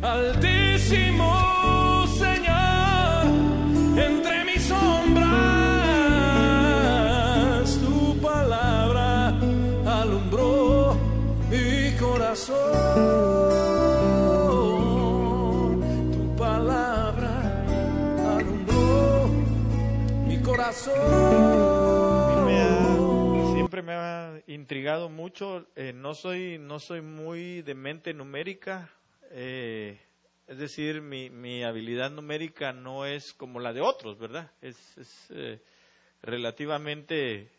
Altísimo Señor, entre mis sombras, tu palabra alumbró mi corazón. Tu palabra alumbró mi corazón. Siempre me ha intrigado mucho. No soy muy de mente numérica. Es decir, mi habilidad numérica no es como la de otros, ¿verdad? Es relativamente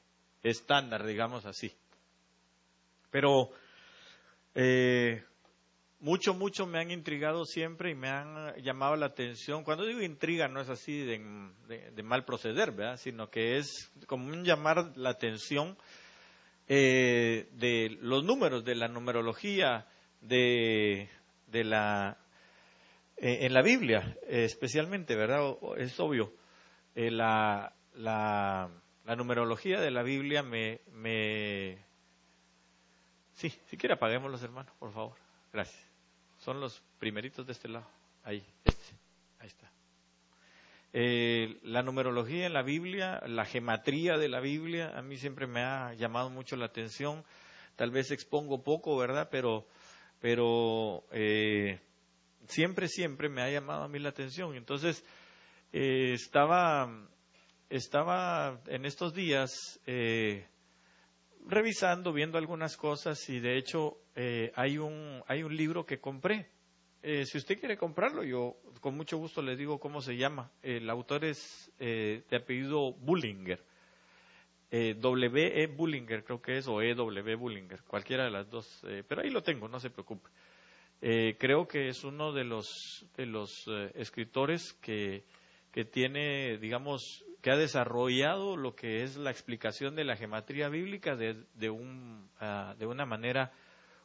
estándar, digamos así. Pero mucho me han intrigado siempre y me han llamado la atención. Cuando digo intriga no es así de mal proceder, ¿verdad? Sino que es como un llamar la atención de los números, de la numerología, de la en la Biblia, especialmente, ¿verdad? Es obvio. La numerología de la Biblia Sí, si quiere apaguémoslos, hermanos, por favor. Gracias. Son los primeritos de este lado. Ahí está. La numerología en la Biblia, la gematría de la Biblia, a mí siempre me ha llamado mucho la atención. Tal vez expongo poco, ¿verdad? Pero siempre me ha llamado a mí la atención. Entonces, estaba en estos días revisando, viendo algunas cosas, y de hecho hay un libro que compré. Si usted quiere comprarlo, yo con mucho gusto le digo cómo se llama. El autor es de apellido Bullinger. W.E. Bullinger creo que es, o E.W. Bullinger, cualquiera de las dos. Pero ahí lo tengo, no se preocupe. Creo que es uno de los escritores que tiene, digamos, que ha desarrollado lo que es la explicación de la gematría bíblica de una manera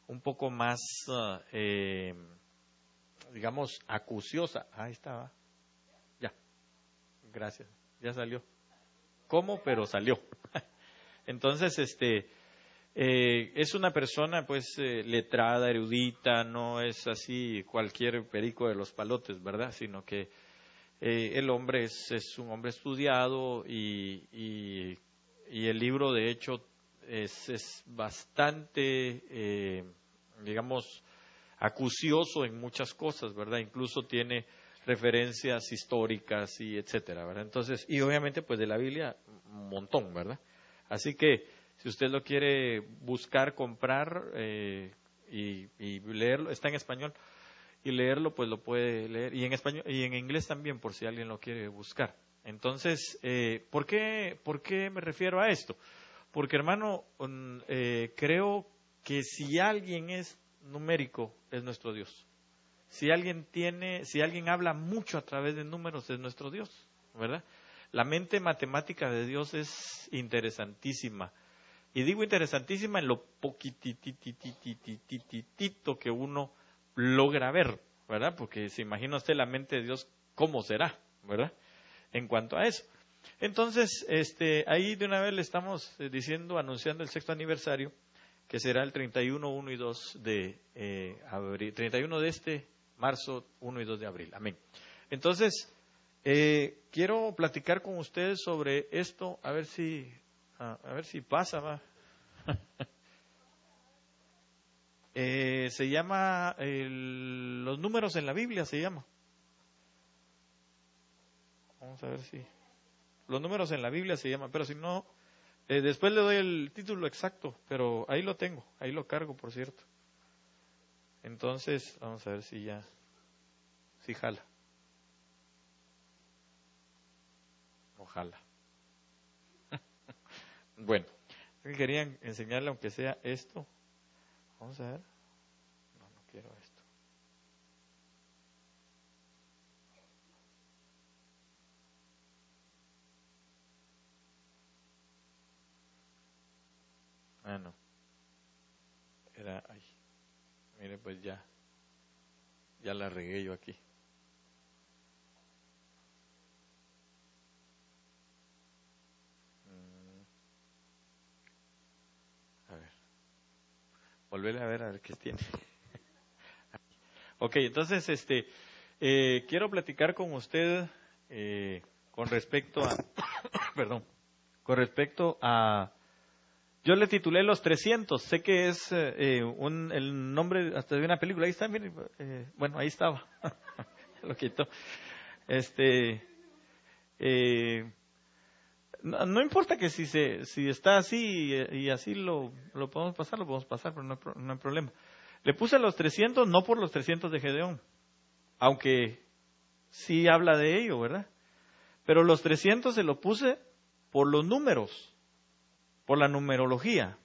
un poco más, digamos, acuciosa. Ahí estaba. Ya. Gracias. Ya salió. ¿Cómo? Pero salió. Entonces, es una persona, pues, letrada, erudita, no es así cualquier perico de los palotes, ¿verdad? Sino que el hombre es un hombre estudiado y el libro, de hecho, es bastante, digamos, acucioso en muchas cosas, ¿verdad? Incluso tiene referencias históricas y etcétera, ¿verdad? Entonces, y obviamente, pues, de la Biblia, un montón, ¿verdad? Así que, si usted lo quiere buscar, comprar y leerlo, está en español, y leerlo, pues lo puede leer, y en español y en inglés también, por si alguien lo quiere buscar. Entonces, ¿por qué me refiero a esto? Porque, hermano, creo que si alguien es numérico, es nuestro Dios. Si alguien habla mucho a través de números, es nuestro Dios, ¿verdad? La mente matemática de Dios es interesantísima. Y digo interesantísima en lo poquitititititito que uno logra ver, ¿verdad? Porque se imagina usted la mente de Dios, ¿cómo será? ¿Verdad? En cuanto a eso. Entonces, ahí de una vez le estamos anunciando el 6º aniversario, que será el 31, 1 y 2 de abril, 31 de marzo, 1 y 2 de abril. Amén. Entonces, quiero platicar con ustedes sobre esto, a ver si pasa, va. Se llama los números en la Biblia, se llama. Vamos a ver si los números en la Biblia se llama, pero si no, después le doy el título exacto, pero ahí lo tengo, ahí lo cargo, por cierto. Entonces, vamos a ver si jala. Ojalá. Bueno, querían enseñarle aunque sea esto. Vamos a ver. No quiero esto. No. Era ahí. Mire, pues ya la regué yo aquí. A ver. Volverle a ver qué tiene. Ok, entonces, quiero platicar con usted con respecto a, perdón, con respecto a, yo le titulé Los 300, sé que es el nombre hasta de una película, ahí está, mire, bueno, ahí estaba, lo quitó, no importa que si está así y así lo podemos pasar, pero no hay problema. Le puse los 300 no por los 300 de Gedeón, aunque sí habla de ello, ¿verdad? Pero los 300 se lo puse por los números, por la numerología,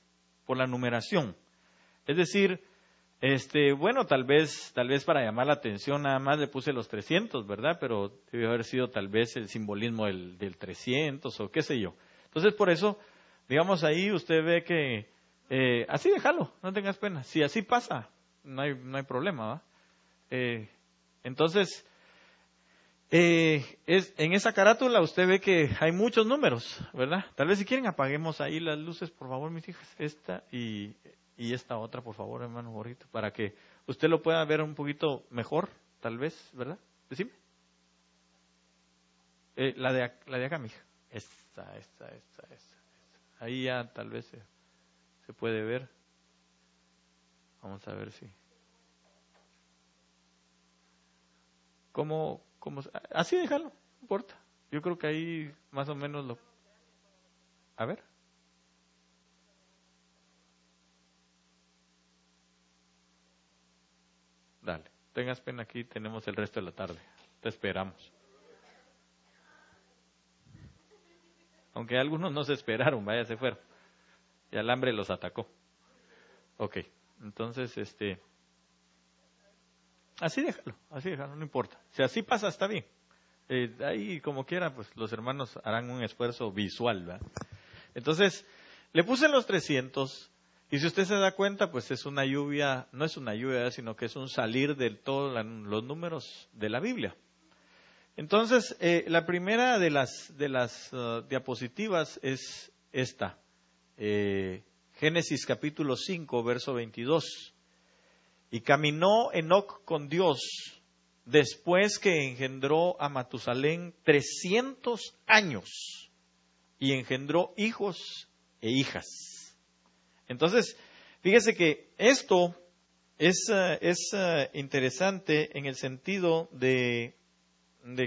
por la numeración. Es decir, bueno, tal vez para llamar la atención nada más le puse los 300, ¿verdad? Pero debe haber sido tal vez el simbolismo del 300 o qué sé yo. Entonces, por eso, digamos, ahí usted ve que así déjalo, no tengas pena. Si así pasa, no hay problema, ¿va? Entonces, en esa carátula usted ve que hay muchos números, ¿verdad? Tal vez si quieren apaguemos ahí las luces, por favor, mis hijas, esta y esta otra, por favor, hermano Borrito, para que usted lo pueda ver un poquito mejor, tal vez, ¿verdad? Decime. La de acá, mija. Esta. Ahí ya tal vez se puede ver. Vamos a ver si. ¿Cómo? Así déjalo, no importa. Yo creo que ahí más o menos lo. A ver. Dale, tengas pena, aquí tenemos el resto de la tarde. Te esperamos. Aunque algunos no se esperaron, vaya, se fueron. Y el hambre los atacó. Ok, entonces, así déjalo, no importa. Si así pasa, está bien. Ahí, como quiera, pues los hermanos harán un esfuerzo visual, ¿verdad? Entonces, le puse los 300, y si usted se da cuenta, pues es una lluvia, no es una lluvia, sino que es un salir de todos los números de la Biblia. Entonces, la primera de las diapositivas es esta. Génesis capítulo 5, verso 22. Y caminó Enoc con Dios después que engendró a Matusalén 300 años y engendró hijos e hijas. Entonces, fíjese que esto es interesante en el sentido de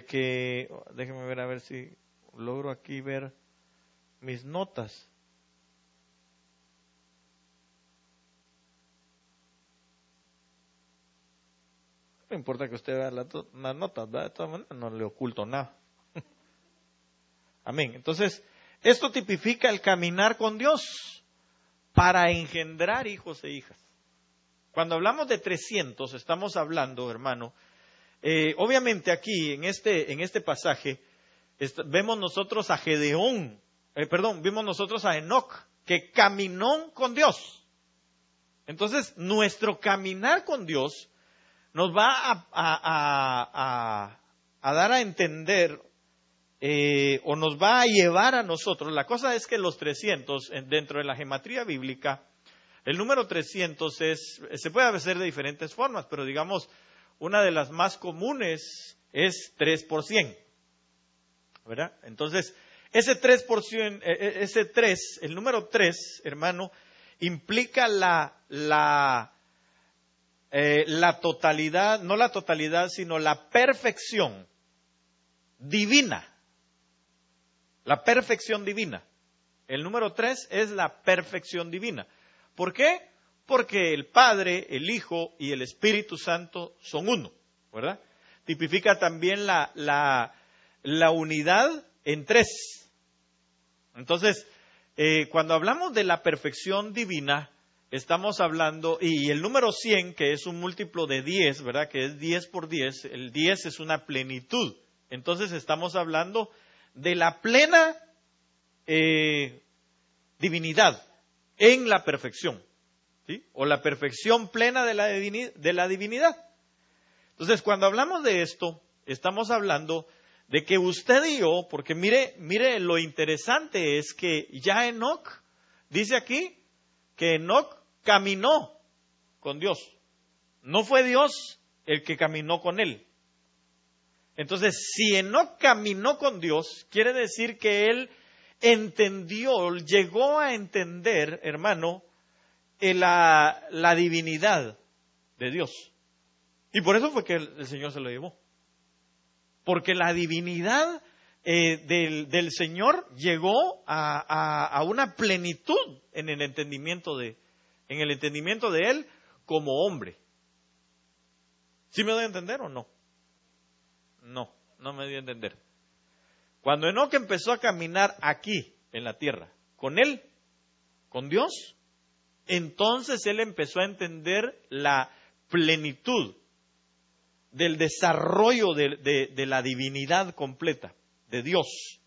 que, déjeme ver a ver si logro aquí ver mis notas. No importa que usted vea las notas, ¿verdad? De todas maneras no le oculto nada. Amén. Entonces, esto tipifica el caminar con Dios para engendrar hijos e hijas. Cuando hablamos de 300, estamos hablando, hermano, obviamente aquí, en este pasaje, vemos nosotros a Gedeón, vimos nosotros a Enoc, que caminó con Dios. Entonces, nuestro caminar con Dios nos va a dar a entender, o nos va a llevar a nosotros. La cosa es que los 300, dentro de la gematría bíblica, el número 300 se puede hacer de diferentes formas, pero digamos, una de las más comunes es 3 por 100, ¿verdad? Entonces, ese 3%, ese 3, el número 3, hermano, implica la totalidad, no la totalidad, sino la perfección divina. La perfección divina. El número 3 es la perfección divina. ¿Por qué? Porque el Padre, el Hijo y el Espíritu Santo son uno, ¿verdad? Tipifica también la unidad en tres. Entonces, cuando hablamos de la perfección divina, estamos hablando, y el número 100, que es un múltiplo de 10, ¿verdad? Que es 10 por 10, el 10 es una plenitud. Entonces estamos hablando de la plena divinidad en la perfección, ¿sí? O la perfección plena de la divinidad. Entonces, cuando hablamos de esto, estamos hablando de que usted y yo, porque mire, lo interesante es que ya Enoc, dice aquí, que Enoc caminó con Dios. No fue Dios el que caminó con él. Entonces, si Enoc caminó con Dios, quiere decir que él entendió, llegó a entender, hermano, la divinidad de Dios. Y por eso fue que el Señor se lo llevó. Porque la divinidad del Señor llegó a una plenitud en el entendimiento de Él como hombre. ¿Sí me doy a entender o no? No me doy a entender. Cuando Enoc empezó a caminar aquí, en la tierra, con Él, con Dios, entonces él empezó a entender la plenitud del desarrollo de la divinidad completa, de Dios.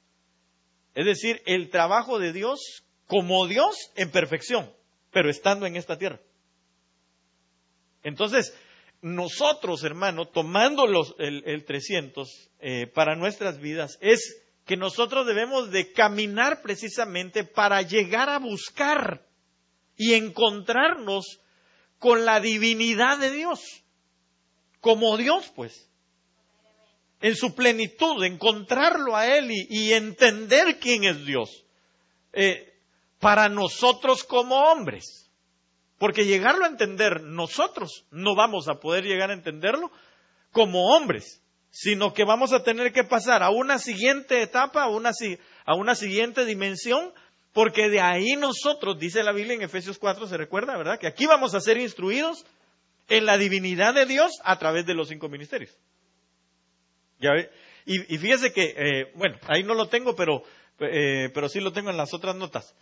Es decir, el trabajo de Dios como Dios en perfección, pero estando en esta tierra. Entonces, nosotros, hermano, tomando el 300 para nuestras vidas, es que nosotros debemos de caminar precisamente para llegar a buscar y encontrarnos con la divinidad de Dios, como Dios, pues, en su plenitud, encontrarlo a Él y entender quién es Dios, para nosotros como hombres, porque llegarlo a entender nosotros no vamos a poder llegar a entenderlo como hombres, sino que vamos a tener que pasar a una siguiente etapa, a una siguiente dimensión, porque de ahí nosotros, dice la Biblia en Efesios 4, se recuerda, ¿verdad? Que aquí vamos a ser instruidos en la divinidad de Dios a través de los 5 ministerios. ¿Ya ve? Y fíjese que, bueno, ahí no lo tengo, pero sí lo tengo en las otras notas.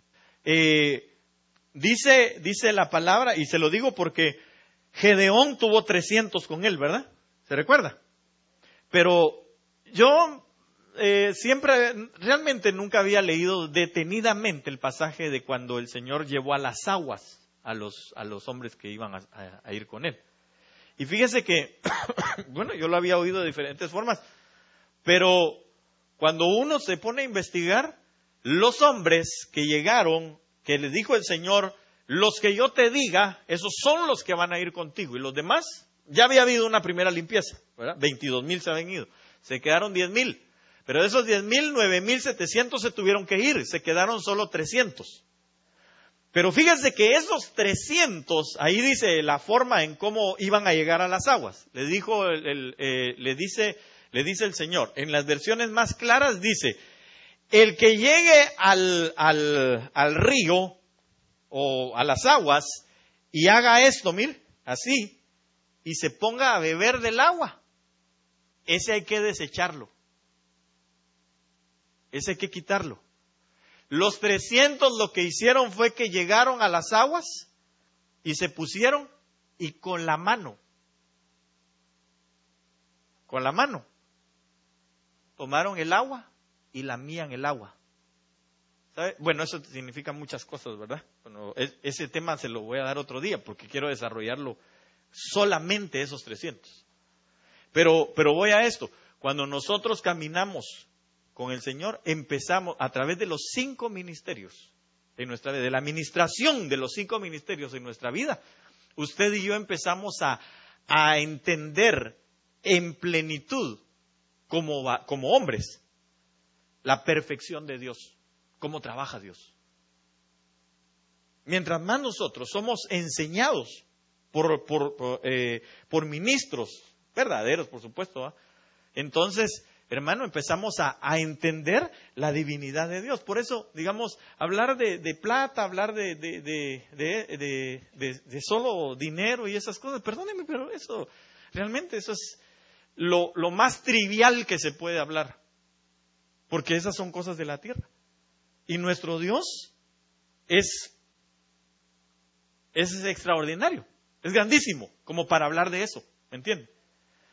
Dice la palabra, y se lo digo porque Gedeón tuvo 300 con él, ¿verdad? ¿Se recuerda? Pero yo realmente nunca había leído detenidamente el pasaje de cuando el Señor llevó a las aguas a los hombres que iban a ir con él. Y fíjese que, bueno, yo lo había oído de diferentes formas, pero cuando uno se pone a investigar, los hombres que llegaron, que les dijo el Señor, los que yo te diga, esos son los que van a ir contigo, y los demás, ya había habido una primera limpieza, ¿verdad? 22,000 se habían ido, se quedaron 10,000. Pero de esos 10,000, 9,700 se tuvieron que ir, se quedaron solo 300. Pero fíjense que esos 300, ahí dice la forma en cómo iban a llegar a las aguas. Le dice el Señor, en las versiones más claras dice, el que llegue al río o a las aguas y haga esto, mire, así, y se ponga a beber del agua, ese hay que desecharlo. Ese hay que quitarlo. Los 300 lo que hicieron fue que llegaron a las aguas y se pusieron y con la mano, tomaron el agua y lamían el agua. ¿Sabe? Bueno, eso significa muchas cosas, ¿verdad? Bueno, ese tema se lo voy a dar otro día porque quiero desarrollarlo solamente esos 300. Pero voy a esto. Cuando nosotros caminamos con el Señor, empezamos a través de los 5 ministerios en nuestra vida, de la administración de los 5 ministerios en nuestra vida. Usted y yo empezamos a entender en plenitud, como hombres, la perfección de Dios, cómo trabaja Dios. Mientras más nosotros somos enseñados por ministros verdaderos, por supuesto, ¿eh? Entonces, hermano, empezamos a entender la divinidad de Dios. Por eso, digamos, hablar de plata, hablar de solo dinero y esas cosas, perdónenme, pero eso es lo más trivial que se puede hablar. Porque esas son cosas de la tierra. Y nuestro Dios es extraordinario, es grandísimo, como para hablar de eso, ¿me entiende?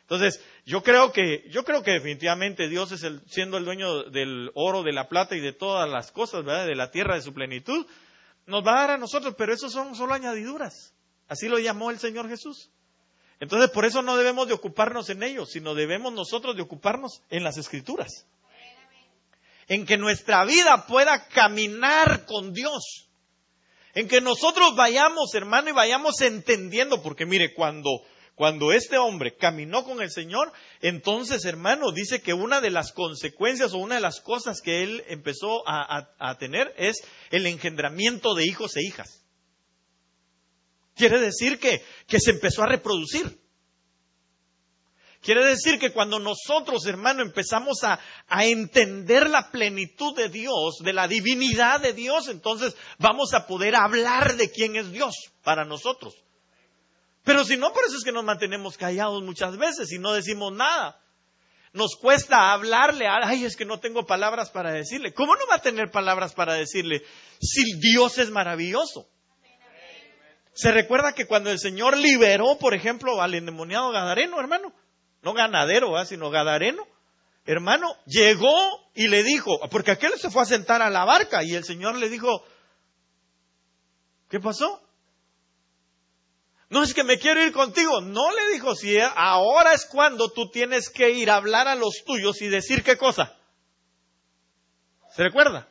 Entonces, yo creo que definitivamente Dios siendo el dueño del oro, de la plata y de todas las cosas, ¿verdad? De la tierra, de su plenitud, nos va a dar a nosotros, pero eso son solo añadiduras. Así lo llamó el Señor Jesús. Entonces, por eso no debemos de ocuparnos en ellos, sino debemos nosotros de ocuparnos en las Escrituras. En que nuestra vida pueda caminar con Dios. En que nosotros vayamos, hermano, y vayamos entendiendo, porque mire, cuando Cuando este hombre caminó con el Señor, entonces, hermano, dice que una de las consecuencias o una de las cosas que él empezó a tener es el engendramiento de hijos e hijas. Quiere decir que se empezó a reproducir. Quiere decir que cuando nosotros, hermano, empezamos a entender la plenitud de Dios, de la divinidad de Dios, entonces vamos a poder hablar de quién es Dios para nosotros. Pero si no, por eso es que nos mantenemos callados muchas veces y no decimos nada. Nos cuesta hablarle, ay, es que no tengo palabras para decirle. ¿Cómo no va a tener palabras para decirle si Dios es maravilloso? ¿Se recuerda que cuando el Señor liberó, por ejemplo, al endemoniado gadareno, hermano? No ganadero, sino gadareno. Hermano, llegó y le dijo, porque aquel se fue a sentar a la barca y el Señor le dijo, ¿qué pasó? No, es que me quiero ir contigo. No, le dijo, si ahora es cuando tú tienes que ir a hablar a los tuyos y decir qué cosa. ¿Se recuerda?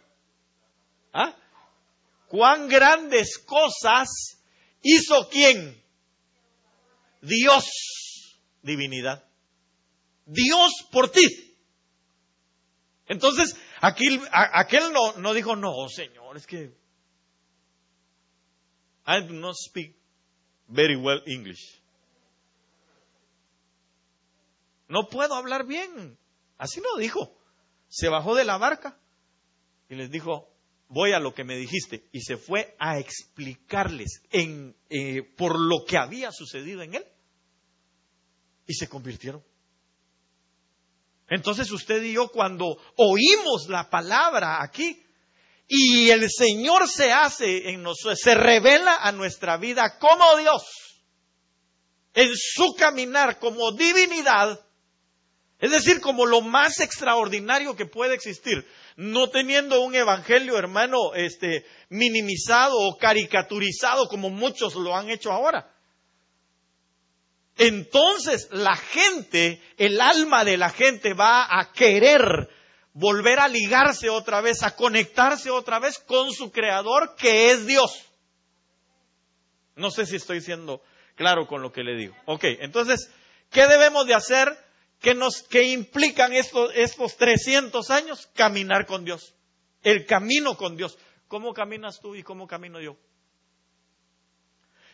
¿Ah? ¿Cuán grandes cosas hizo quién? Dios, divinidad. Dios por ti. Entonces, aquel no dijo, no, Señor, es que I do not speak very well English. No puedo hablar bien. Así no dijo. Se bajó de la barca y les dijo, voy a lo que me dijiste. Y se fue a explicarles por lo que había sucedido en él. Y se convirtieron. Entonces usted y yo, cuando oímos la palabra aquí y el Señor se hace en nosotros, se revela a nuestra vida como Dios, en su caminar como divinidad, es decir, como lo más extraordinario que puede existir, no teniendo un evangelio, hermano, minimizado o caricaturizado como muchos lo han hecho ahora. Entonces la gente, el alma de la gente va a querer volver a ligarse otra vez, a conectarse otra vez con su creador que es Dios. No sé si estoy siendo claro con lo que le digo. Ok, entonces, ¿qué debemos de hacer? ¿Qué implican estos 300 años? Caminar con Dios. El camino con Dios. ¿Cómo caminas tú y cómo camino yo?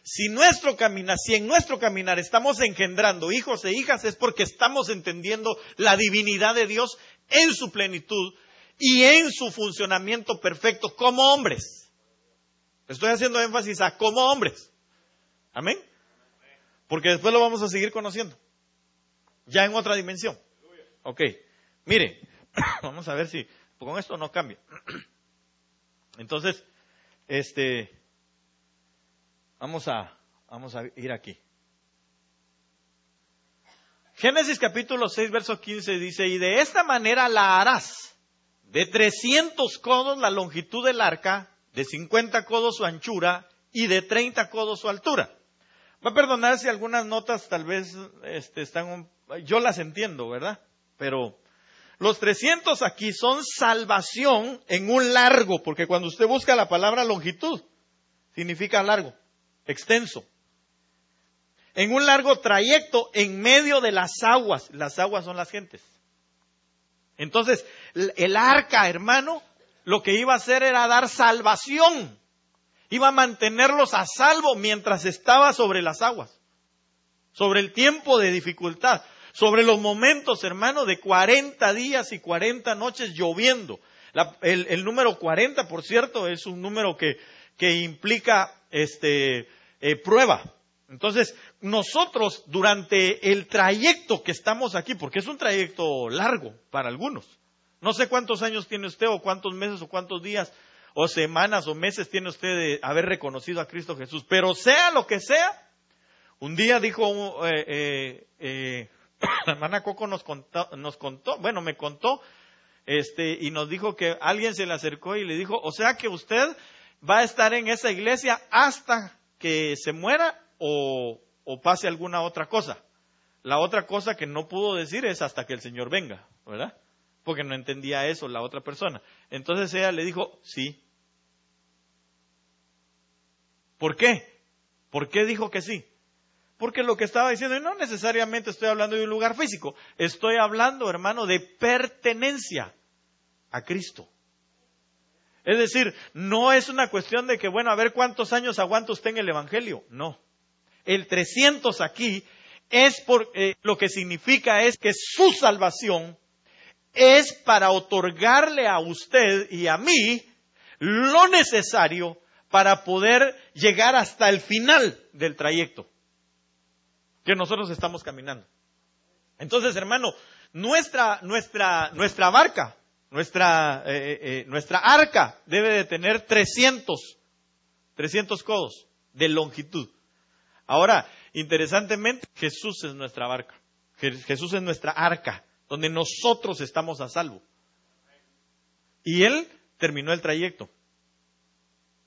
Si en nuestro caminar estamos engendrando hijos e hijas, es porque estamos entendiendo la divinidad de Dios en su plenitud y en su funcionamiento perfecto como hombres. Estoy haciendo énfasis a como hombres. Amén. Porque después lo vamos a seguir conociendo. Ya en otra dimensión. Ok. Mire, vamos a ver si con esto no cambia. Entonces, Vamos a ir aquí. Génesis capítulo 6, verso 15 dice, y de esta manera la harás, de 300 codos la longitud del arca, de 50 codos su anchura y de 30 codos su altura. Va a perdonar si algunas notas tal vez yo las entiendo, ¿verdad? Pero los 300 aquí son salvación en un largo, porque cuando usted busca la palabra longitud, significa largo. Extenso, en un largo trayecto en medio de las aguas son las gentes. Entonces, el arca, hermano, lo que iba a hacer era dar salvación, iba a mantenerlos a salvo mientras estaba sobre las aguas, sobre el tiempo de dificultad, sobre los momentos, hermano, de 40 días y 40 noches lloviendo. El número 40, por cierto, es un número que implica prueba. Entonces, nosotros durante el trayecto que estamos aquí, porque es un trayecto largo para algunos, no sé cuántos años tiene usted o cuántos meses o cuántos días o semanas o meses tiene usted de haber reconocido a Cristo Jesús, pero sea lo que sea, un día dijo, la hermana Coco me contó, y nos dijo que alguien se le acercó y le dijo, o sea que usted va a estar en esa iglesia hasta que se muera o pase alguna otra cosa. La otra cosa que no pudo decir es hasta que el Señor venga, ¿verdad? Porque no entendía eso la otra persona. Entonces ella le dijo, sí. ¿Por qué? ¿Por qué dijo que sí? Porque lo que estaba diciendo, y no necesariamente estoy hablando de un lugar físico, estoy hablando, hermano, de pertenencia a Cristo. Es decir, no es una cuestión de que, bueno, a ver cuántos años aguanta usted en el Evangelio. No. El 300 aquí es lo que significa es que su salvación es para otorgarle a usted y a mí lo necesario para poder llegar hasta el final del trayecto que nosotros estamos caminando. Entonces, hermano, nuestra barca, nuestra arca debe de tener 300 codos de longitud. Ahora, interesantemente, Jesús es nuestra barca. Jesús es nuestra arca, donde nosotros estamos a salvo. Y Él terminó el trayecto,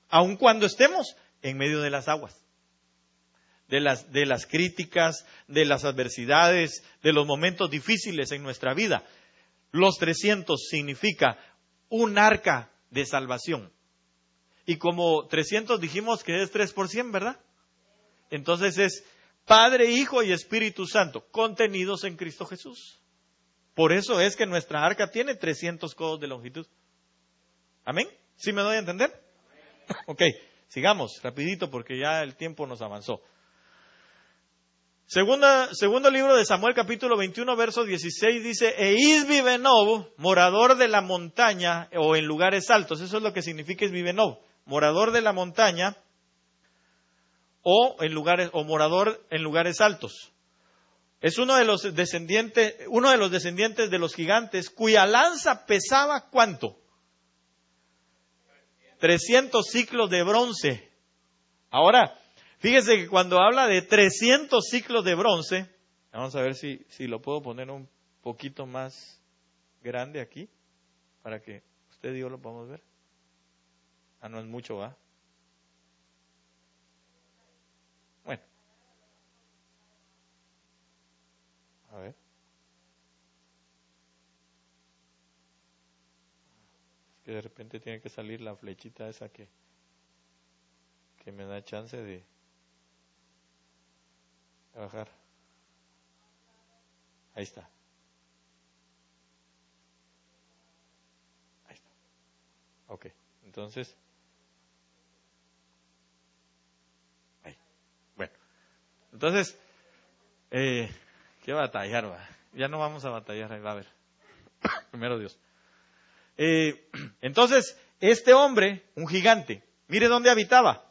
aun cuando estemos en medio de las aguas, de las críticas, de las adversidades, de los momentos difíciles en nuestra vida. Los 300 significa un arca de salvación. Y como 300 dijimos que es 3%, ¿verdad? Entonces es Padre, Hijo y Espíritu Santo, contenidos en Cristo Jesús. Por eso es que nuestra arca tiene 300 codos de longitud. ¿Amén? ¿Sí me doy a entender? Ok, sigamos rapidito porque ya el tiempo nos avanzó. Segundo libro de Samuel, capítulo 21, verso 16, dice, e Isbibenov, morador de la montaña o en lugares altos. Eso es lo que significa Isbibenov, morador de la montaña o morador en lugares altos. Es uno de los descendientes de los gigantes, cuya lanza pesaba ¿cuánto? 300 ciclos de bronce. Ahora, fíjese que cuando habla de 300 ciclos de bronce, vamos a ver si lo puedo poner un poquito más grande aquí, para que usted y yo lo podamos ver. No es mucho, ¿va? Bueno. A ver. Es que de repente tiene que salir la flechita esa que me da chance de bajar. Ahí está. Ahí está. Ok, entonces. Ahí. Bueno. Entonces, ¿qué batallar, va? Ya no vamos a batallar, ahí va a ver. Primero Dios. Entonces, este hombre, un gigante, mire dónde habitaba.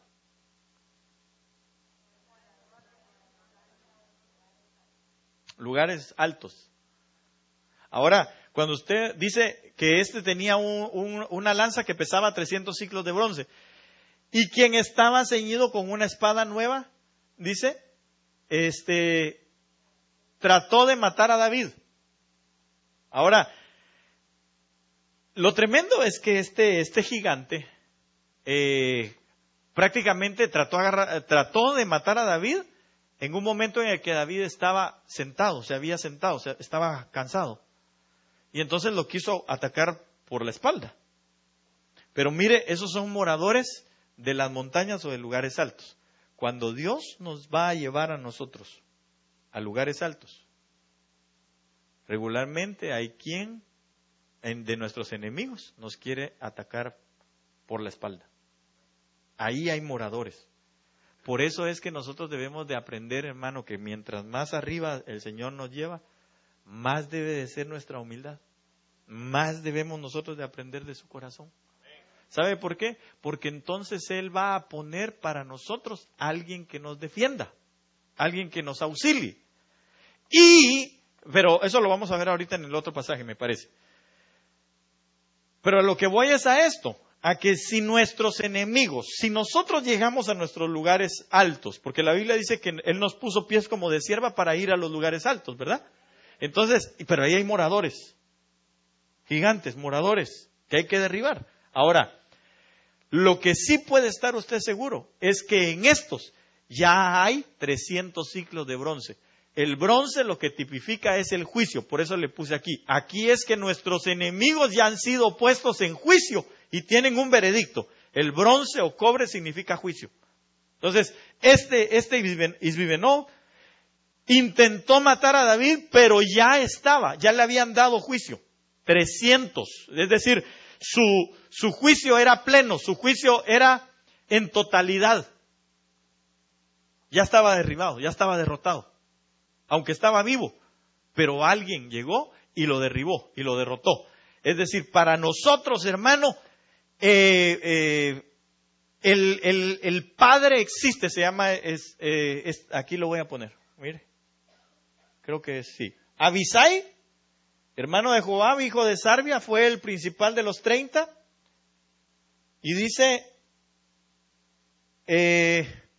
Lugares altos. Ahora, cuando usted dice que este tenía una lanza que pesaba 300 ciclos de bronce, y quien estaba ceñido con una espada nueva, dice, trató de matar a David. Ahora, lo tremendo es que este gigante prácticamente trató de matar a David en un momento en el que David estaba sentado, se había sentado, o sea, estaba cansado. Y entonces lo quiso atacar por la espalda. Pero mire, esos son moradores de las montañas o de lugares altos. Cuando Dios nos va a llevar a nosotros a lugares altos, regularmente hay quien de nuestros enemigos nos quiere atacar por la espalda. Ahí hay moradores. Por eso es que nosotros debemos de aprender, hermano, que mientras más arriba el Señor nos lleva, más debe de ser nuestra humildad. Más debemos nosotros de aprender de su corazón. ¿Sabe por qué? Porque entonces Él va a poner para nosotros alguien que nos defienda, alguien que nos auxilie. Pero eso lo vamos a ver ahorita en el otro pasaje, me parece. Pero a lo que voy es a esto, a que si nuestros enemigos, si nosotros llegamos a nuestros lugares altos, porque la Biblia dice que Él nos puso pies como de sierva para ir a los lugares altos, ¿verdad? Entonces, pero ahí hay moradores, gigantes, moradores, que hay que derribar. Ahora, lo que sí puede estar usted seguro es que en estos ya hay 300 ciclos de bronce. El bronce lo que tipifica es el juicio, por eso le puse aquí. Aquí es que nuestros enemigos ya han sido puestos en juicio y tienen un veredicto. El bronce o cobre significa juicio. Entonces, este Isbibenov intentó matar a David, pero ya le habían dado juicio. 300, es decir, su juicio era pleno, su juicio era en totalidad. Ya estaba derribado, ya estaba derrotado, aunque estaba vivo, pero alguien llegó y lo derribó y lo derrotó. Es decir, para nosotros, hermano, el Padre existe, se llama, aquí lo voy a poner, mire, creo que sí. Abisai, hermano de Joab, hijo de Sarvia, fue el principal de los 30, y dice,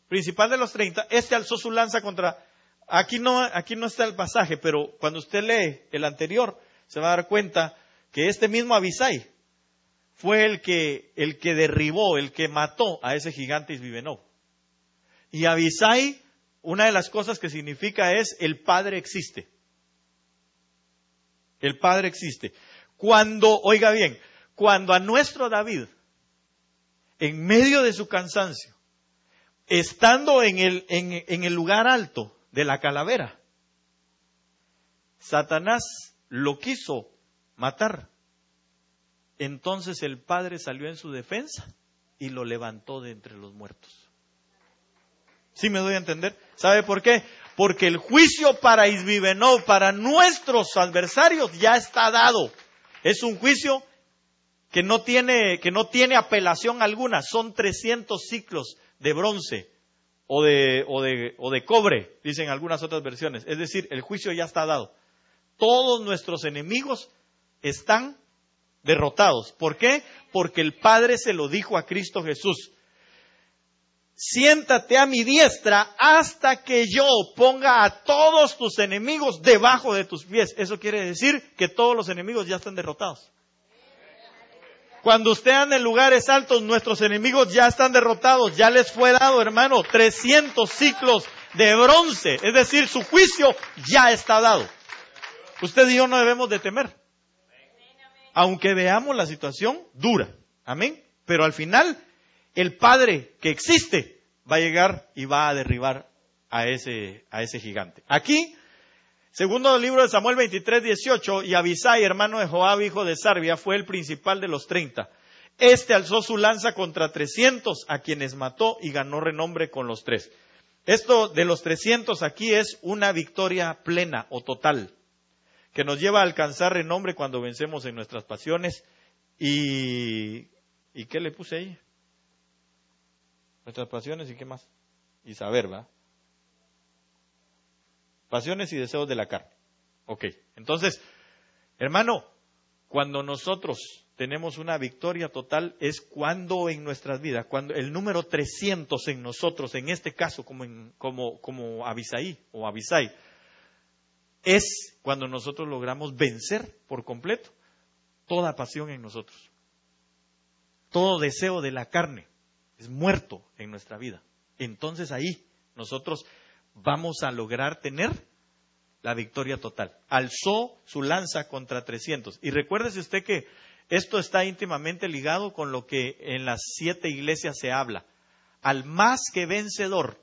principal de los 30, alzó su lanza contra, aquí no está el pasaje, pero cuando usted lee el anterior, se va a dar cuenta que este mismo Abisai fue el que derribó, el que mató a ese gigante Isbibenov. Y Abisai, una de las cosas que significa es el Padre existe. El Padre existe. Oiga bien, cuando a nuestro David, en medio de su cansancio, estando en el lugar alto de la calavera, Satanás lo quiso matar. Entonces el Padre salió en su defensa y lo levantó de entre los muertos. ¿Sí me doy a entender? ¿Sabe por qué? Porque el juicio para Isbibenov, para nuestros adversarios, ya está dado. Es un juicio que no tiene apelación alguna. Son 300 ciclos de bronce o de cobre, dicen algunas otras versiones. Es decir, el juicio ya está dado. Todos nuestros enemigos están derrotados. ¿Por qué? Porque el Padre se lo dijo a Cristo Jesús. Siéntate a mi diestra hasta que yo ponga a todos tus enemigos debajo de tus pies. Eso quiere decir que todos los enemigos ya están derrotados. Cuando usted anda en lugares altos, nuestros enemigos ya están derrotados. Ya les fue dado, hermano, 300 ciclos de bronce. Es decir, su juicio ya está dado. Usted y yo no debemos de temer. Aunque veamos la situación dura. Amén. Pero al final, el Padre que existe va a llegar y va a derribar a ese gigante. Aquí, segundo libro de Samuel 23:18, y Abisai, hermano de Joab, hijo de Sarvia, fue el principal de los 30. Alzó su lanza contra 300, a quienes mató y ganó renombre con los 3. Esto de los 300 aquí es una victoria plena o total, que nos lleva a alcanzar renombre cuando vencemos en nuestras pasiones. ¿Y qué le puse ahí? Nuestras pasiones y qué más. Y saber, ¿va? Pasiones y deseos de la carne. Ok, entonces, hermano, cuando nosotros tenemos una victoria total es cuando en nuestras vidas, cuando el número 300 en nosotros, en este caso como Abisai o Abisai, es cuando nosotros logramos vencer por completo toda pasión en nosotros. Todo deseo de la carne es muerto en nuestra vida. Entonces ahí nosotros vamos a lograr tener la victoria total. Alzó su lanza contra 300. Y recuérdese usted que esto está íntimamente ligado con lo que en las 7 iglesias se habla. Al más que vencedor.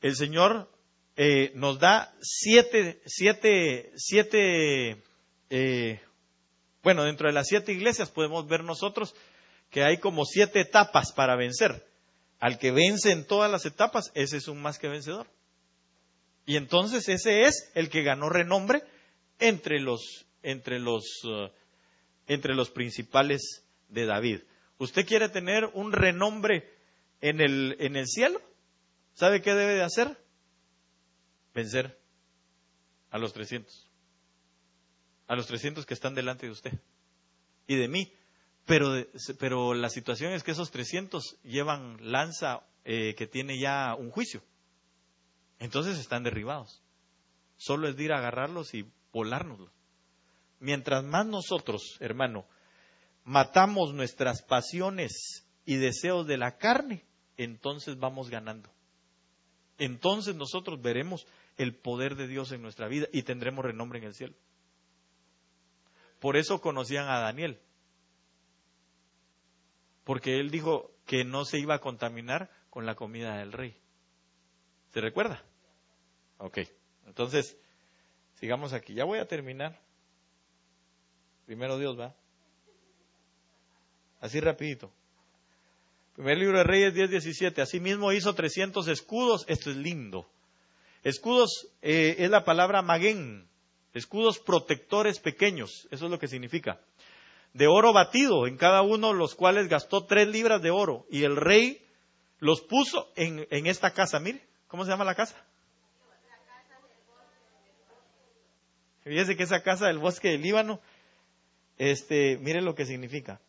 El Señor nos da 7, bueno, dentro de las 7 iglesias podemos ver nosotros que hay como 7 etapas para vencer. Al que vence en todas las etapas, ese es un más que vencedor. Y entonces ese es el que ganó renombre entre los principales de David. ¿Usted quiere tener un renombre en el cielo? ¿Sabe qué debe de hacer? Vencer a los 300. A los 300 que están delante de usted y de mí. Pero la situación es que esos 300 llevan lanza que tiene ya un juicio. Entonces están derribados. Solo es de ir a agarrarlos y volárnoslos. Mientras más nosotros, hermano, matamos nuestras pasiones y deseos de la carne, entonces vamos ganando. Entonces nosotros veremos el poder de Dios en nuestra vida y tendremos renombre en el cielo. Por eso conocían a Daniel. Porque él dijo que no se iba a contaminar con la comida del rey. ¿Se recuerda? Ok, entonces, sigamos aquí. Ya voy a terminar. Primero Dios, ¿va? Así rapidito. Primer libro de Reyes 10:17. Asimismo hizo 300 escudos. Esto es lindo. Escudos es la palabra magén. Escudos protectores pequeños. Eso es lo que significa. De oro batido, en cada uno los cuales gastó 3 libras de oro. Y el rey los puso en esta casa. Mire, ¿cómo se llama la casa? Fíjese que esa casa del bosque del Líbano, mire lo que significa.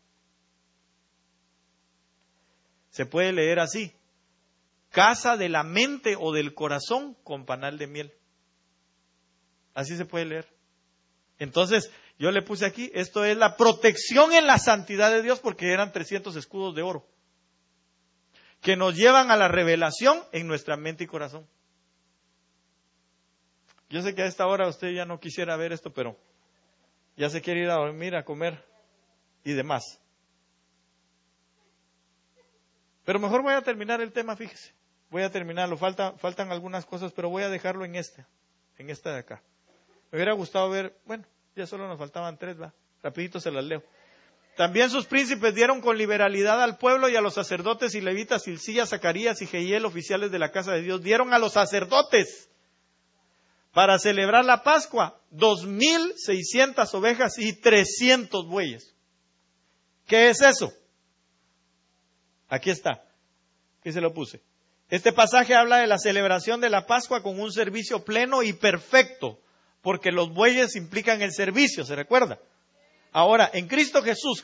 Se puede leer así: casa de la mente o del corazón con panal de miel. Así se puede leer. Entonces, yo le puse aquí, esto es la protección en la santidad de Dios, porque eran 300 escudos de oro que nos llevan a la revelación en nuestra mente y corazón. Yo sé que a esta hora usted ya no quisiera ver esto, pero ya se quiere ir a dormir, a comer y demás. Pero mejor voy a terminar el tema, fíjese. Voy a terminarlo. Faltan algunas cosas, pero voy a dejarlo en esta de acá. Me hubiera gustado ver, bueno, ya solo nos faltaban 3, ¿va? Rapidito se las leo. También sus príncipes dieron con liberalidad al pueblo y a los sacerdotes y levitas, Hilcías, Zacarías y Jehiel, oficiales de la casa de Dios. Dieron a los sacerdotes para celebrar la Pascua 2,600 ovejas y 300 bueyes. ¿Qué es eso? Aquí está. Aquí se lo puse. Este pasaje habla de la celebración de la Pascua con un servicio pleno y perfecto, porque los bueyes implican el servicio, ¿se recuerda? Ahora, en Cristo Jesús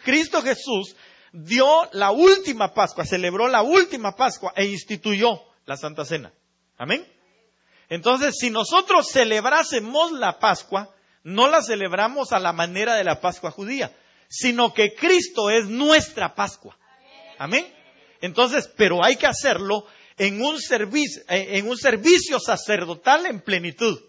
dio la última Pascua, celebró la última Pascua e instituyó la Santa Cena. Amén. Entonces, si nosotros celebrásemos la Pascua, no la celebramos a la manera de la Pascua judía, sino que Cristo es nuestra Pascua. Amén. Entonces, pero hay que hacerlo en un servicio sacerdotal en plenitud.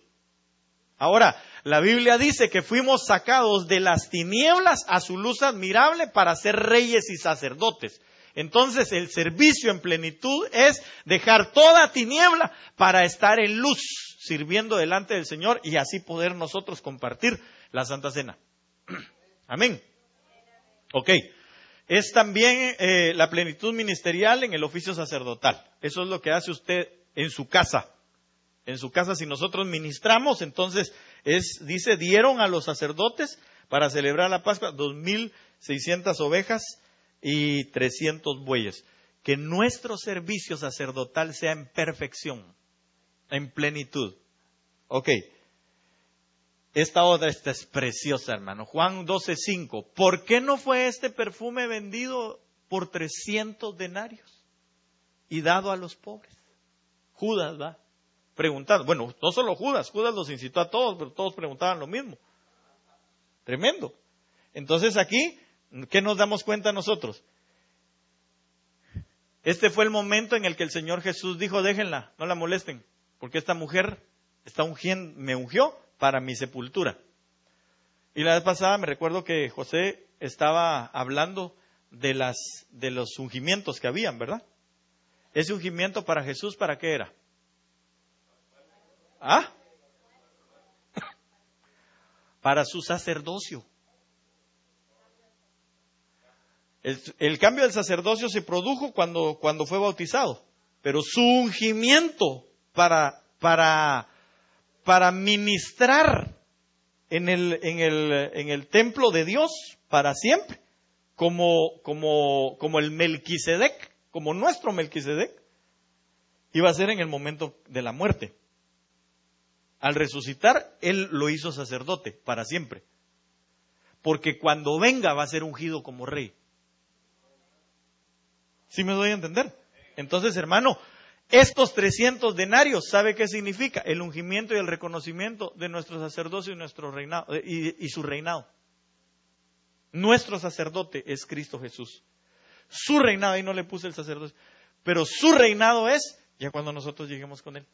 Ahora, la Biblia dice que fuimos sacados de las tinieblas a su luz admirable para ser reyes y sacerdotes. Entonces, el servicio en plenitud es dejar toda tiniebla para estar en luz, sirviendo delante del Señor y así poder nosotros compartir la Santa Cena. Amén. Ok. Es también la plenitud ministerial en el oficio sacerdotal. Eso es lo que hace usted en su casa. En su casa, si nosotros ministramos, entonces dice, dieron a los sacerdotes para celebrar la Pascua 2,600 ovejas y 300 bueyes. Que nuestro servicio sacerdotal sea en perfección, en plenitud. Ok. Esta es preciosa, hermano. Juan 12:5. ¿Por qué no fue este perfume vendido por 300 denarios y dado a los pobres? Judas, ¿va? Preguntando. Bueno, no solo Judas los incitó a todos, pero todos preguntaban lo mismo. Tremendo. Entonces aquí, ¿qué nos damos cuenta nosotros? Este fue el momento en el que el Señor Jesús dijo, déjenla, no la molesten, porque esta mujer me ungió para mi sepultura. Y la vez pasada me recuerdo que José estaba hablando de los ungimientos que habían, ¿verdad? Ese ungimiento para Jesús, ¿para qué era? ¿Ah? Para su sacerdocio. El cambio del sacerdocio se produjo cuando fue bautizado, pero su ungimiento para ministrar en el templo de Dios para siempre, como el Melquisedec, como nuestro Melquisedec, iba a ser en el momento de la muerte. Al resucitar, Él lo hizo sacerdote para siempre, porque cuando venga va a ser ungido como rey. ¿Sí me doy a entender? Entonces, hermano, estos 300 denarios, ¿sabe qué significa? El ungimiento y el reconocimiento de nuestro sacerdocio y nuestro reinado y su reinado. Nuestro sacerdote es Cristo Jesús. Su reinado, ahí no le puse el sacerdocio, pero su reinado es ya cuando nosotros lleguemos con Él.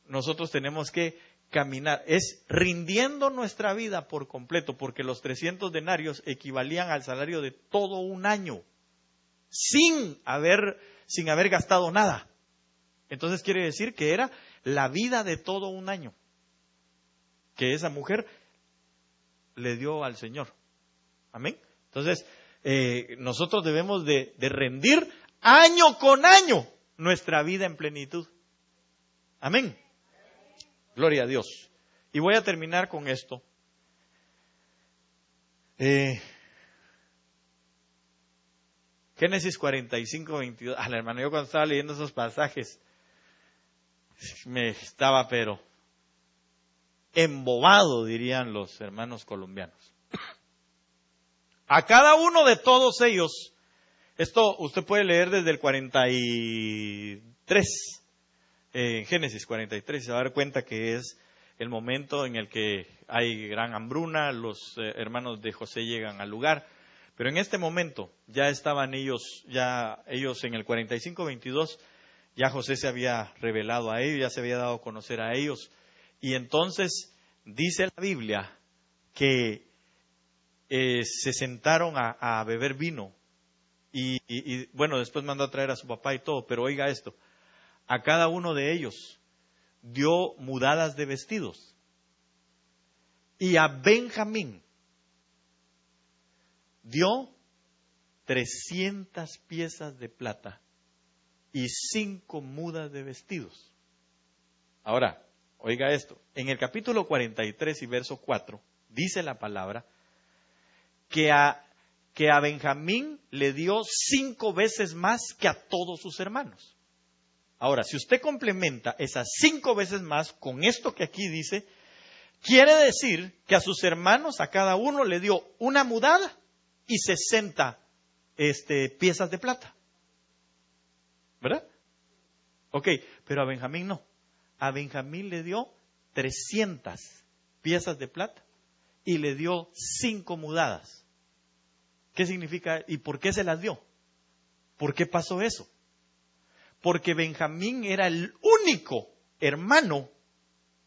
Nosotros tenemos que caminar, es rindiendo nuestra vida por completo, porque los 300 denarios equivalían al salario de todo un año, sin haber gastado nada. Entonces quiere decir que era la vida de todo un año que esa mujer le dio al Señor. Amén. Entonces, nosotros debemos de rendir año con año nuestra vida en plenitud. Amén. Gloria a Dios. Y voy a terminar con esto. Génesis 45, 22. Hermano, yo cuando estaba leyendo esos pasajes, me estaba pero embobado, dirían los hermanos colombianos. A cada uno de todos ellos, esto usted puede leer desde el 43, Génesis 43, y se va a dar cuenta que es el momento en el que hay gran hambruna, los hermanos de José llegan al lugar, pero en este momento ya estaban ellos en el 45, 22, ya José se había revelado a ellos, ya se había dado a conocer a ellos, y entonces dice la Biblia que se sentaron a beber vino, y bueno, después mandó a traer a su papá y todo, pero oiga esto, a cada uno de ellos dio mudadas de vestidos, y a Benjamín dio 300 piezas de plata y 5 mudas de vestidos. Ahora, oiga esto, en el capítulo 43 y verso 4, dice la palabra que a Benjamín le dio 5 veces más que a todos sus hermanos. Ahora, si usted complementa esas 5 veces más con esto que aquí dice, quiere decir que a sus hermanos, a cada uno le dio una mudada y 60 piezas de plata. ¿Verdad? Ok, pero a Benjamín no. A Benjamín le dio 300 piezas de plata y le dio 5 mudadas. ¿Qué significa? ¿Y por qué se las dio? ¿Por qué pasó eso? Porque Benjamín era el único hermano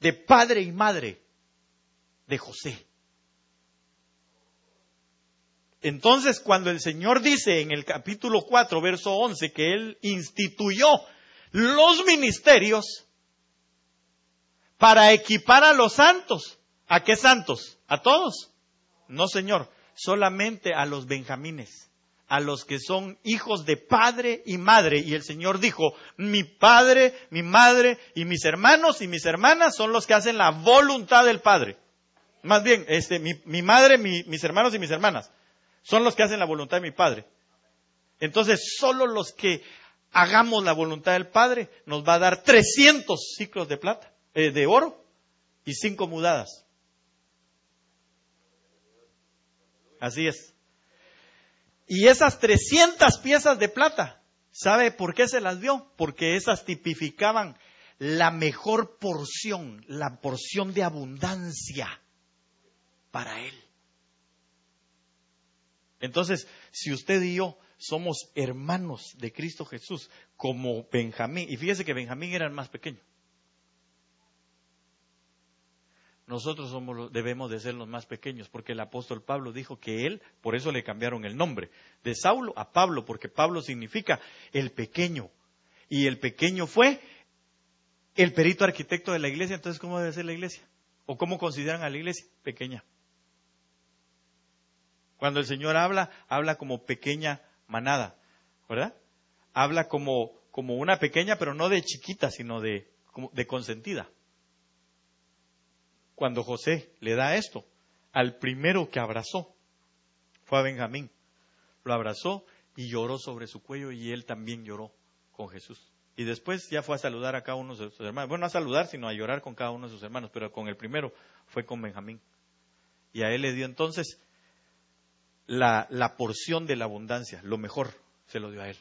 de padre y madre de José. Entonces, cuando el Señor dice en el capítulo 4, verso 11, que Él instituyó los ministerios para equipar a los santos. ¿A qué santos? ¿A todos? No, Señor, solamente a los benjamines, a los que son hijos de padre y madre. Y el Señor dijo, mi padre, mi madre y mis hermanos y mis hermanas son los que hacen la voluntad del Padre. Más bien, mi madre, mis hermanos y mis hermanas son los que hacen la voluntad de mi Padre. Entonces, solo los que hagamos la voluntad del Padre nos va a dar 300 ciclos de plata, de oro y 5 mudadas. Así es. Y esas 300 piezas de plata, ¿sabe por qué se las dio? Porque esas tipificaban la mejor porción, la porción de abundancia para Él. Entonces, si usted y yo somos hermanos de Cristo Jesús, como Benjamín, y fíjese que Benjamín era el más pequeño, nosotros debemos de ser los más pequeños, porque el apóstol Pablo dijo que él, por eso le cambiaron el nombre, de Saulo a Pablo, porque Pablo significa el pequeño, y el pequeño fue el perito arquitecto de la iglesia. Entonces, ¿cómo debe ser la iglesia? ¿O cómo consideran a la iglesia? Pequeña. Cuando el Señor habla como pequeña manada, ¿verdad? Habla como una pequeña, pero no de chiquita, sino de consentida. Cuando José le da esto, al primero que abrazó fue a Benjamín. Lo abrazó y lloró sobre su cuello, y él también lloró con Jesús. Y después ya fue a saludar a cada uno de sus hermanos. Bueno, no a saludar, sino a llorar con cada uno de sus hermanos, pero con el primero fue con Benjamín. Y a él le dio entonces la porción de la abundancia, lo mejor se lo dio a él.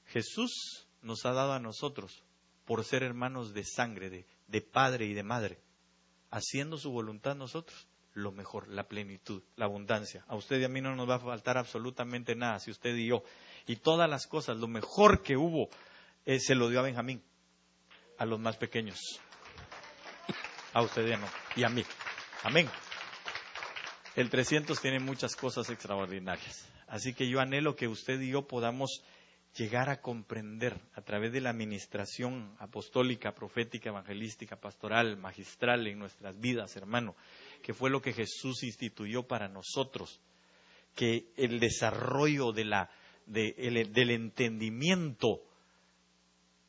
Jesús nos ha dado a nosotros, por ser hermanos de sangre, de padre y de madre, haciendo su voluntad nosotros, lo mejor, la plenitud, la abundancia. A usted y a mí no nos va a faltar absolutamente nada, si usted y yo. Y todas las cosas, lo mejor que hubo, se lo dio a Benjamín, a los más pequeños. A usted y a mí. Amén. El 300 tiene muchas cosas extraordinarias. Así que yo anhelo que usted y yo podamos llegar a comprender a través de la administración apostólica, profética, evangelística, pastoral, magistral en nuestras vidas, hermano, que fue lo que Jesús instituyó para nosotros, que el desarrollo del entendimiento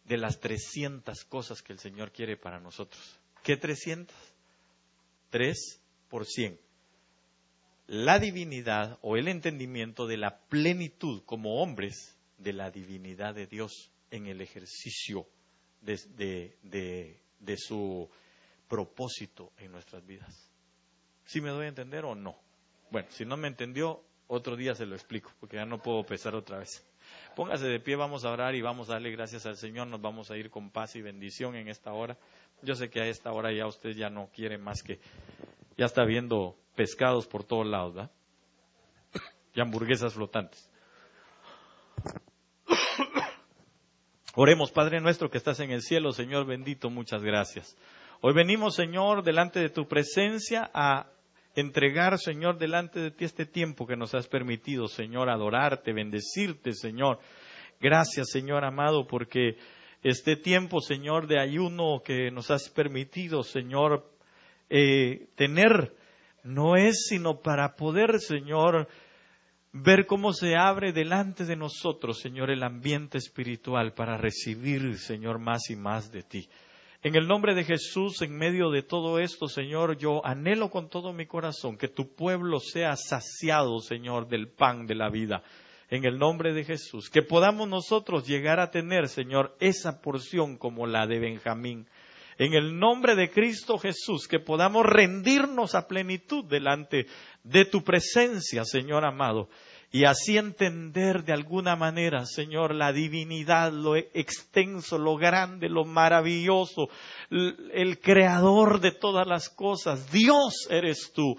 de las 300 cosas que el Señor quiere para nosotros. ¿Qué 300? 3 por 100. La divinidad o el entendimiento de la plenitud como hombres de la divinidad de Dios en el ejercicio de su propósito en nuestras vidas. ¿Sí me doy a entender o no? Bueno, si no me entendió, otro día se lo explico, porque ya no puedo empezar otra vez. Póngase de pie, vamos a orar y vamos a darle gracias al Señor. Nos vamos a ir con paz y bendición en esta hora. Yo sé que a esta hora ya usted ya no quiere más que... Ya está viendo pescados por todos lados, ¿verdad? Y hamburguesas flotantes. Oremos, Padre nuestro que estás en el cielo, Señor bendito, muchas gracias. Hoy venimos, Señor, delante de tu presencia a entregar, Señor, delante de ti este tiempo que nos has permitido, Señor, adorarte, bendecirte, Señor. Gracias, Señor amado, porque este tiempo, Señor, de ayuno que nos has permitido, Señor, tener, no es sino para poder, Señor, ver cómo se abre delante de nosotros, Señor, el ambiente espiritual para recibir, Señor, más y más de ti. En el nombre de Jesús, en medio de todo esto, Señor, yo anhelo con todo mi corazón que tu pueblo sea saciado, Señor, del pan de la vida. En el nombre de Jesús, que podamos nosotros llegar a tener, Señor, esa porción como la de Benjamín. En el nombre de Cristo Jesús, que podamos rendirnos a plenitud delante de tu presencia, Señor amado, y así entender de alguna manera, Señor, la divinidad, lo extenso, lo grande, lo maravilloso, el creador de todas las cosas. Dios eres tú,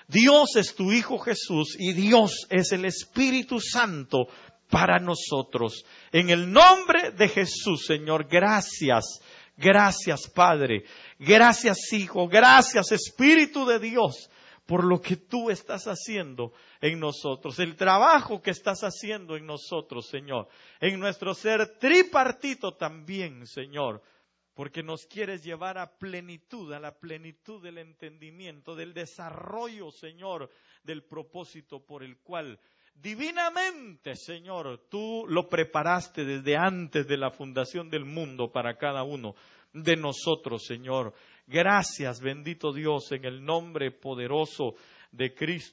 Dios es tu Hijo Jesús y Dios es el Espíritu Santo para nosotros. En el nombre de Jesús, Señor, gracias. Gracias, Padre. Gracias, Hijo. Gracias, Espíritu de Dios, por lo que tú estás haciendo en nosotros. El trabajo que estás haciendo en nosotros, Señor. En nuestro ser tripartito también, Señor. Porque nos quieres llevar a la plenitud del entendimiento, del desarrollo, Señor, del propósito por el cual divinamente, Señor, tú lo preparaste desde antes de la fundación del mundo para cada uno de nosotros, Señor. Gracias, bendito Dios, en el nombre poderoso de Cristo.